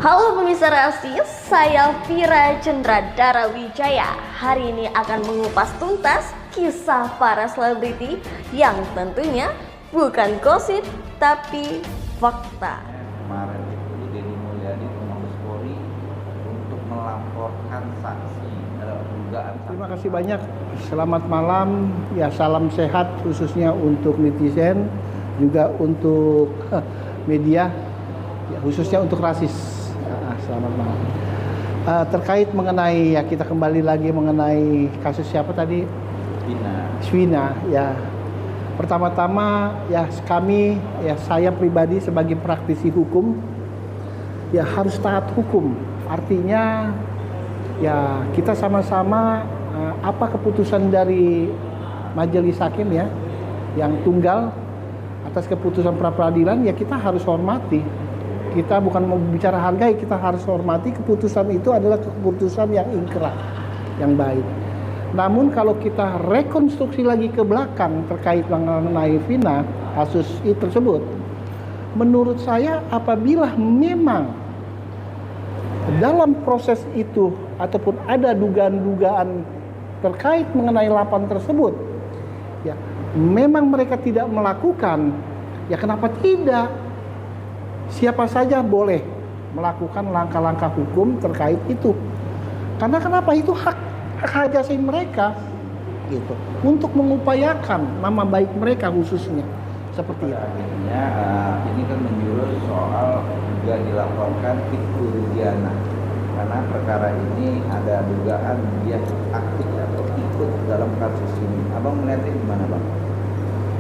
Halo pemirsa Reaksi, saya Vira Cendra Darawijaya. Hari ini akan mengupas tuntas kisah para selebriti yang tentunya bukan gosip tapi fakta. Kemarin itu Deddy Mulyadi ke Mabes Polri untuk melaporkan saksi dugaan. Terima kasih banyak. Selamat malam. Ya, salam sehat khususnya untuk netizen, juga untuk media, ya, khususnya untuk rasis. Selamat malam. Terkait mengenai, ya, kita kembali lagi mengenai kasus siapa tadi? Shwina. Ya. Pertama-tama, ya, kami, ya, saya pribadi sebagai praktisi hukum, ya, harus taat hukum. Artinya, ya, kita sama-sama apa keputusan dari majelis hakim, ya, yang tunggal atas keputusan pra peradilan, ya, kita harus hormati. Kita bukan mau bicara hargai, kita harus hormati. Keputusan itu adalah keputusan yang inkrah, yang baik. Namun kalau kita rekonstruksi lagi ke belakang terkait mengenai Vina, kasus itu tersebut, menurut saya apabila memang dalam proses itu ataupun ada dugaan-dugaan terkait mengenai lapan tersebut, ya, memang mereka tidak melakukan, ya, kenapa tidak? Siapa saja boleh melakukan langkah-langkah hukum terkait itu. Karena kenapa? Itu hak asasi mereka, gitu, untuk mengupayakan nama baik mereka khususnya. Seperti itu. Akhirnya ini kan menjurus soal juga dilaporkan Ibtu Rudiana, karena perkara ini ada dugaan dia aktif atau ikut dalam kasus ini. Abang melihatnya gimana, Bang?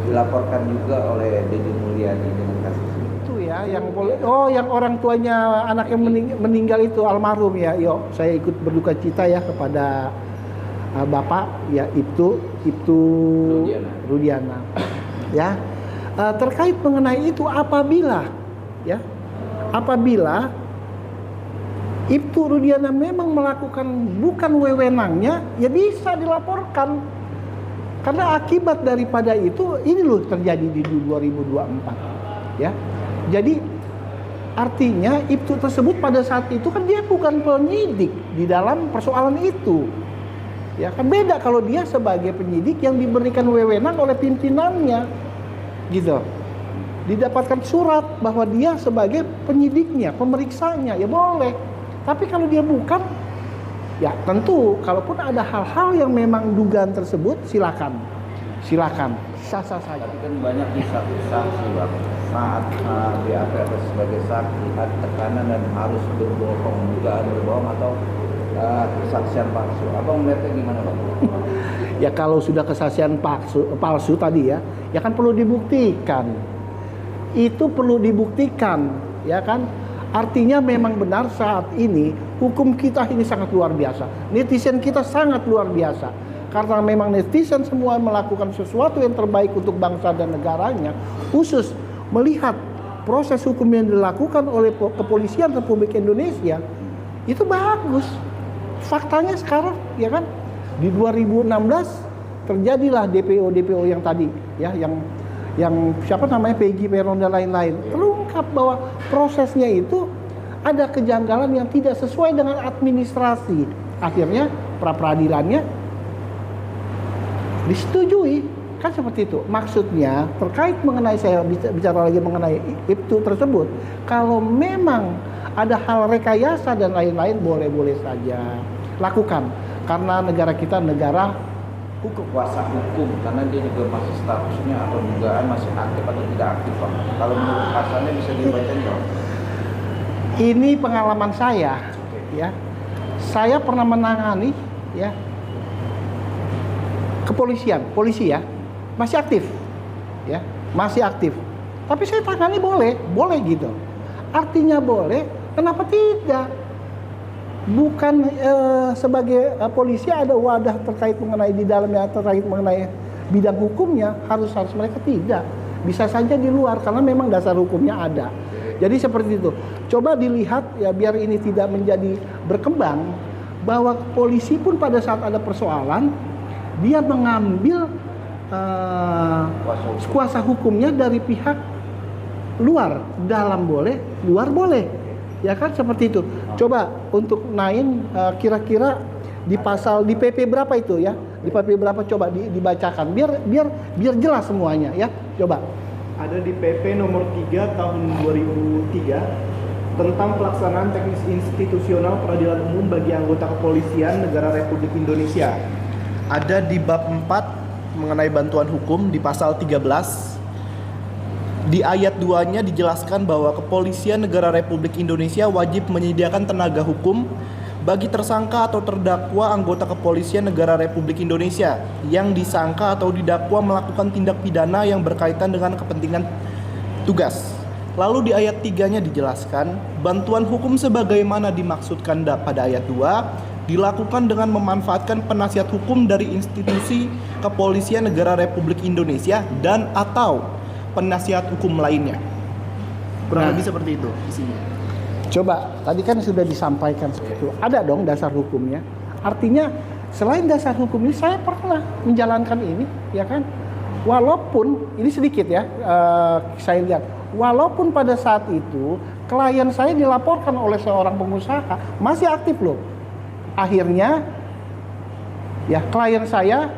Dilaporkan juga oleh Deddy Mulyadi dengan kasus ini. Itu ya, yang yang orang tuanya anak yang meninggal itu almarhum, ya. Yo, saya ikut berduka cita, ya, kepada Bapak, ya, Ibtu Rudiana. Ya. Terkait mengenai itu, apabila Ibtu Rudiana memang melakukan bukan wewenangnya, ya bisa dilaporkan. Karena akibat daripada itu, ini loh terjadi di 2024, ya. Jadi artinya Ibtu tersebut pada saat itu kan dia bukan penyidik di dalam persoalan itu, ya kan. Beda kalau dia sebagai penyidik yang diberikan wewenang oleh pimpinannya, gitu. Didapatkan surat bahwa dia sebagai penyidiknya, pemeriksanya, ya boleh. Tapi kalau dia bukan, ya tentu kalaupun ada hal-hal yang memang dugaan tersebut, silakan sah-sah saja. Tapi kan banyak kisah-kisah sih, Bang, saat BAP sebagai saksi ada tekanan dan harus berbohong, dugaan berbohong atau kesaksian palsu. Abang melihatnya gimana, Bang? Ya, kalau sudah kesaksian palsu tadi, ya kan perlu dibuktikan. Itu perlu dibuktikan, ya kan. Artinya memang benar saat ini hukum kita ini sangat luar biasa. Netizen kita sangat luar biasa. Karena memang netizen semua melakukan sesuatu yang terbaik untuk bangsa dan negaranya, khusus melihat proses hukum yang dilakukan oleh Kepolisian Republik Indonesia, itu bagus. Faktanya sekarang, ya kan, di 2016 terjadilah DPO yang tadi, ya, yang siapa namanya, Peggy, Peron dan lain-lain. Terungkap bahwa prosesnya itu ada kejanggalan yang tidak sesuai dengan administrasi. Akhirnya pra peradilannya disetujui, kan seperti itu. Maksudnya terkait mengenai, saya bicara lagi mengenai Ibtu tersebut, kalau memang ada hal rekayasa dan lain-lain, boleh-boleh saja lakukan. Karena negara kita negara hukum, kuasa hukum, karena dia juga masih statusnya atau dugaan masih aktif atau tidak aktif, Bang. Kalau menurut pasalnya bisa dibaca, Bang. Ini pengalaman saya, ya. Saya pernah menangani, ya, polisi, ya, masih aktif, ya, masih aktif. Tapi saya tangani boleh gitu. Artinya boleh, kenapa tidak? Bukan sebagai polisi ada wadah terkait mengenai di dalamnya, terkait mengenai bidang hukumnya, harus mereka tidak. Bisa saja di luar karena memang dasar hukumnya ada. Jadi seperti itu. Coba dilihat, ya, biar ini tidak menjadi berkembang, bahwa polisi pun pada saat ada persoalan, dia mengambil kuasa hukumnya dari pihak luar. Dalam boleh, luar boleh. Ya kan seperti itu. Coba untuk Nain kira-kira di pasal di PP berapa itu ya? Di PP berapa coba dibacakan biar jelas semuanya ya. Coba. Ada di PP nomor 3 tahun 2003 tentang pelaksanaan teknis institusional peradilan umum bagi anggota kepolisian negara Republik Indonesia. Ada di bab 4 mengenai bantuan hukum di pasal 13. Di ayat 2-nya dijelaskan bahwa kepolisian negara Republik Indonesia wajib menyediakan tenaga hukum bagi tersangka atau terdakwa anggota kepolisian negara Republik Indonesia yang disangka atau didakwa melakukan tindak pidana yang berkaitan dengan kepentingan tugas. Lalu di ayat 3-nya dijelaskan, bantuan hukum sebagaimana dimaksudkan pada ayat 2 dilakukan dengan memanfaatkan penasihat hukum dari institusi kepolisian negara Republik Indonesia dan atau penasihat hukum lainnya. Kurang lebih seperti itu isinya. Coba, tadi kan sudah disampaikan seperti itu. Ada dong dasar hukumnya. Artinya selain dasar hukum ini saya pernah menjalankan ini, ya kan? Walaupun ini sedikit ya, saya lihat. Walaupun pada saat itu klien saya dilaporkan oleh seorang pengusaha masih aktif loh. Akhirnya, ya klien saya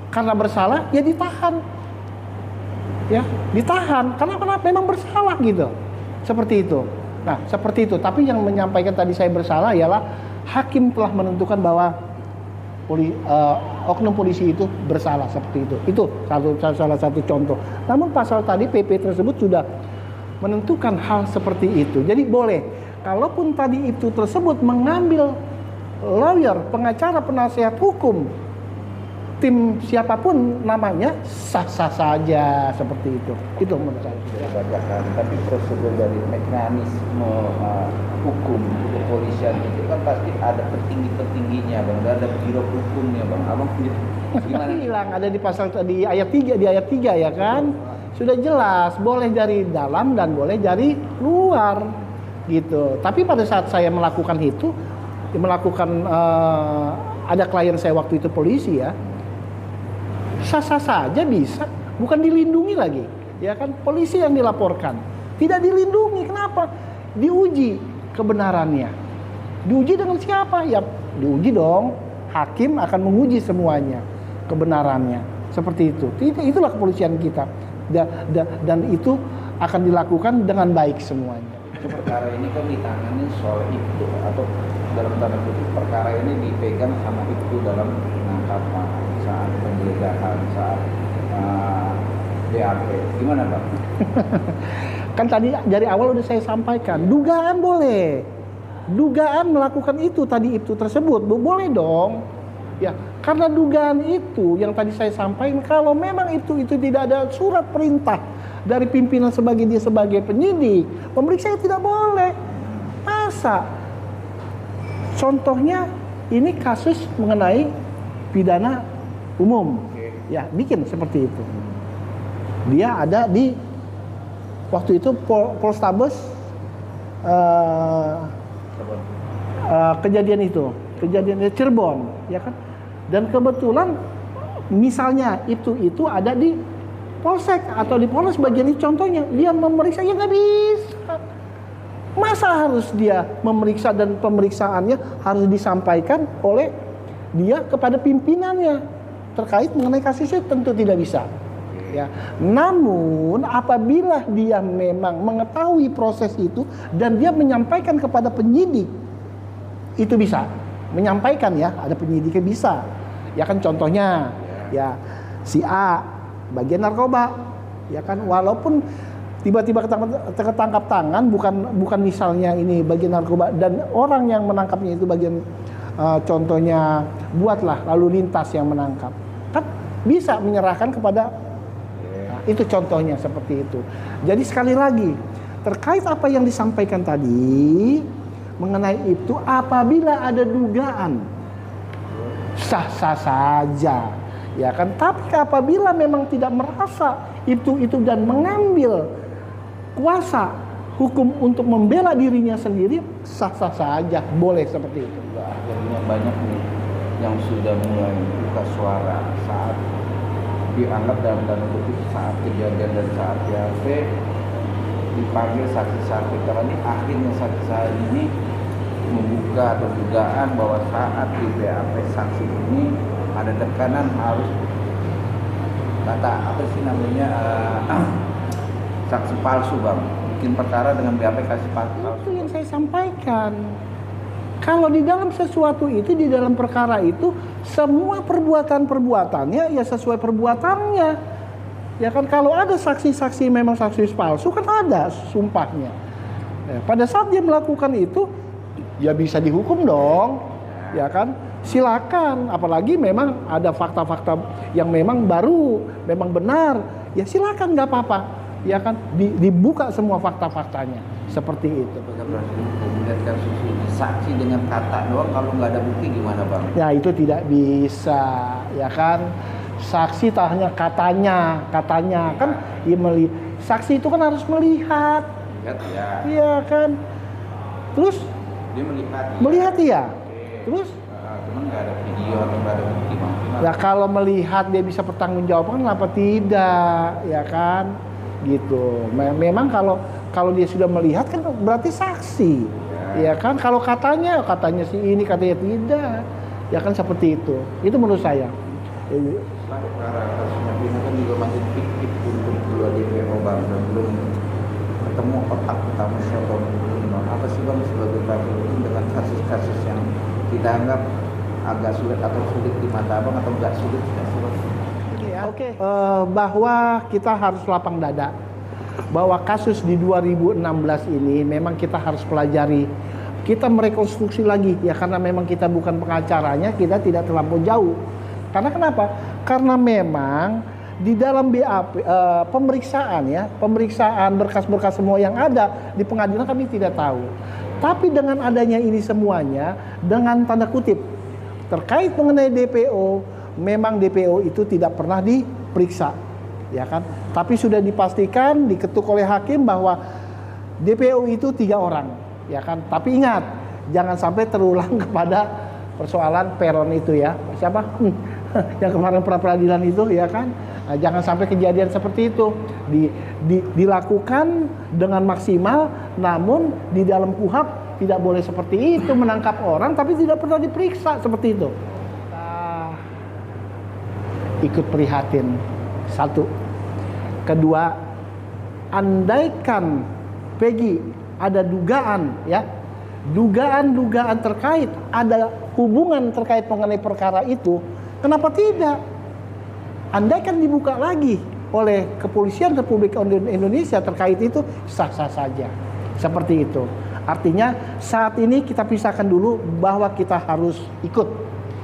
karena bersalah ya ditahan, ya ditahan karena memang bersalah gitu, seperti itu. Nah, seperti itu. Tapi yang menyampaikan tadi saya bersalah ialah hakim telah menentukan bahwa oknum polisi itu bersalah seperti itu. Itu salah satu contoh. Namun pasal tadi PP tersebut sudah menentukan hal seperti itu. Jadi boleh. Kalaupun tadi itu tersebut mengambil lawyer, pengacara, penasihat hukum, tim siapapun namanya sah-sah saja seperti itu. Itu menurut saya. Bacakan, tapi prosedur dari mekanisme hukum kepolisian itu kan pasti ada petinggi-petingginya, Bang. Ada biro hukumnya, Bang. Abang gimana? Hilang ada di pasal di ayat 3 ya kan? Sudah jelas boleh dari dalam dan boleh dari luar gitu. Tapi pada saat saya melakukan itu, ada klien saya waktu itu polisi ya. Sah-sah saja bisa, bukan dilindungi lagi, ya kan? Polisi yang dilaporkan, tidak dilindungi. Kenapa? Diuji kebenarannya. Diuji dengan siapa? Ya, diuji dong. Hakim akan menguji semuanya kebenarannya. Seperti itu. Itulah kepolisian kita. Dan itu akan dilakukan dengan baik semuanya. Perkara ini kan ditangani soal itu atau dalam tanda kutip perkara ini dipegang sama itu dalam penangkapan, saat penggeledahan, saat BAP. Gimana, Bang? Kan tadi dari awal udah saya sampaikan, dugaan boleh. Dugaan melakukan itu tadi itu tersebut boleh dong. Ya, karena dugaan itu yang tadi saya sampaikan, kalau memang itu tidak ada surat perintah dari pimpinan dia sebagai penyidik, pemeriksa tidak boleh. Masa? Contohnya ini kasus mengenai pidana umum. Ya, bikin seperti itu. Dia ada di waktu itu Polrestabes kejadian di Cirebon, ya kan? Dan kebetulan misalnya itu ada di Polsek atau di Polres bagian ini, contohnya dia memeriksa, ya nggak bisa. Masa harus dia memeriksa dan pemeriksaannya harus disampaikan oleh dia kepada pimpinannya terkait mengenai kasusnya? Tentu tidak bisa. Ya. Namun apabila dia memang mengetahui proses itu dan dia menyampaikan kepada penyidik, itu bisa menyampaikan, ya, ada penyidiknya bisa. Ya kan, contohnya ya si A bagian narkoba, ya kan, walaupun tiba-tiba ketangkap tangan, bukan misalnya ini bagian narkoba dan orang yang menangkapnya itu bagian contohnya buatlah lalu lintas yang menangkap, kan bisa menyerahkan kepada itu contohnya seperti itu. Jadi sekali lagi terkait apa yang disampaikan tadi mengenai itu, apabila ada dugaan sah-sah saja, ya kan. Tapi apabila memang tidak merasa itu dan mengambil kuasa hukum untuk membela dirinya sendiri, sah-sah saja, boleh seperti itu. Akhirnya banyak nih yang sudah mulai buka suara saat dianggap dalam tanda kutip saat kejadian dan saat BAP dipanggil saksi-saksi, karena ini akhirnya saksi-saksi ini membuka atau dugaan bahwa saat di BAP saksi ini ada tekanan harus kata apa sih namanya saksi palsu bang, bikin perkara dengan BAP kasih palsu. Itu yang saya sampaikan. Kalau di dalam sesuatu itu, di dalam perkara itu, semua perbuatannya ya sesuai perbuatannya. Ya kan, kalau ada saksi-saksi memang saksi palsu kan ada sumpahnya. Ya, pada saat dia melakukan itu, ya bisa dihukum dong. Ya kan, silakan. Apalagi memang ada fakta-fakta yang memang baru, memang benar. Ya silakan, nggak apa-apa. Ya kan, dibuka semua fakta-faktanya. Seperti itu. Kemudian kasus ini saksi dengan kata doang, kalau nggak ada bukti gimana bang? Ya itu tidak bisa, ya kan. Saksi tak hanya katanya kan. Saksi itu kan harus melihat. Lihat ya. Iya kan. Terus Dia melihat. melihat ya. Oke. Terus Cuman nggak ada video atau nggak ada bukti maksimal. ya kalau melihat dia bisa pertanggungjawabkan, kenapa tidak, ya kan? Gitu. Memang kalau dia sudah melihat kan berarti saksi. Ya kan, kalau katanya si ini, katanya tidak, ya kan seperti itu. Itu menurut saya. Setelah perkara kasusnya Vina kan juga masih fiktif untuk dua DPO bang, dan belum ketemu otak utama siapa belum. Apa sih bang sebagai pelaku dengan kasus-kasus yang kita anggap agak sulit atau sulit di mata abang atau enggak sulit? Oke. Bahwa kita harus lapang dada. Bahwa kasus di 2016 ini memang kita harus pelajari. Kita merekonstruksi lagi ya, karena memang kita bukan pengacaranya, kita tidak terlampau jauh. Karena kenapa? Karena memang di dalam BAP pemeriksaan berkas-berkas semua yang ada di pengadilan kami tidak tahu. Tapi dengan adanya ini semuanya, dengan tanda kutip terkait mengenai DPO, memang DPO itu tidak pernah diperiksa, ya kan? Tapi sudah dipastikan, diketuk oleh hakim bahwa DPO itu 3 orang, ya kan? Tapi ingat, jangan sampai terulang kepada persoalan peron itu ya. Siapa? Yang kemarin pra-peradilan itu, ya kan? Nah, jangan sampai kejadian seperti itu. Dilakukan dengan maksimal, namun di dalam KUHP tidak boleh seperti itu, menangkap orang tapi tidak pernah diperiksa seperti itu. Ikut prihatin, satu. Kedua, andaikan Peggy ada dugaan ya, dugaan terkait, ada hubungan terkait mengenai perkara itu, kenapa tidak? Andaikan dibuka lagi oleh Kepolisian Republik Indonesia terkait itu, sah-sah saja. Seperti itu. Artinya saat ini kita pisahkan dulu bahwa kita harus ikut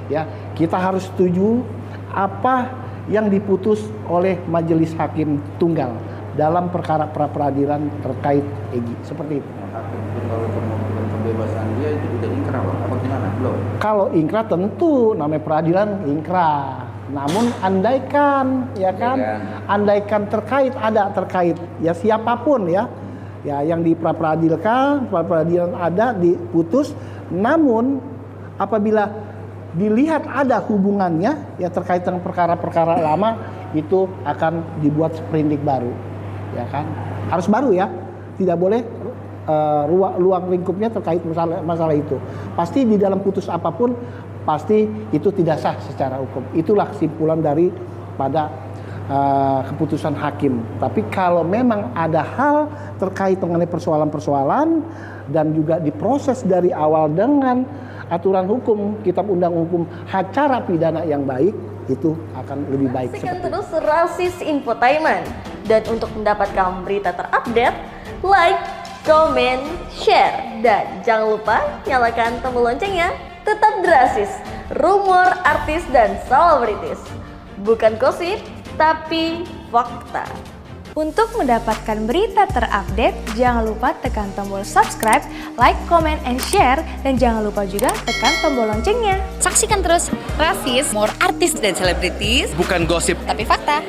ya, kita harus setuju apa yang diputus oleh Majelis Hakim Tunggal dalam perkara pra-peradilan terkait Egy, seperti itu. Hakim kalau kemungkinan pembebasan dia itu udah ingkrah apa gimana? Belum. Kalau ingkrah tentu namanya peradilan ingkrah. Namun andaikan ya kan, andaikan terkait ya siapapun ya yang di pra-peradilan ada diputus, namun apabila dilihat ada hubungannya ya terkait dengan perkara-perkara lama, itu akan dibuat sprindik baru, ya kan? Harus baru ya, tidak boleh ruang lingkupnya terkait masalah itu. Pasti di dalam putus apapun pasti itu tidak sah secara hukum. Itulah kesimpulan dari pada keputusan hakim. Tapi kalau memang ada hal terkait mengenai persoalan-persoalan dan juga diproses dari awal dengan aturan hukum, kitab undang hukum acara pidana yang baik, itu akan lebih baik. Saksikan terus Rasis Infotainment. Dan untuk mendapatkan berita terupdate, like, comment, share, dan jangan lupa nyalakan tombol loncengnya. Tetap Rasis, rumor artis dan selebritis, bukan gosip tapi fakta. Untuk mendapatkan berita terupdate, jangan lupa tekan tombol subscribe, like, comment, and share, dan jangan lupa juga tekan tombol loncengnya. Saksikan terus Rasis, more artis dan selebritis, bukan gosip tapi fakta.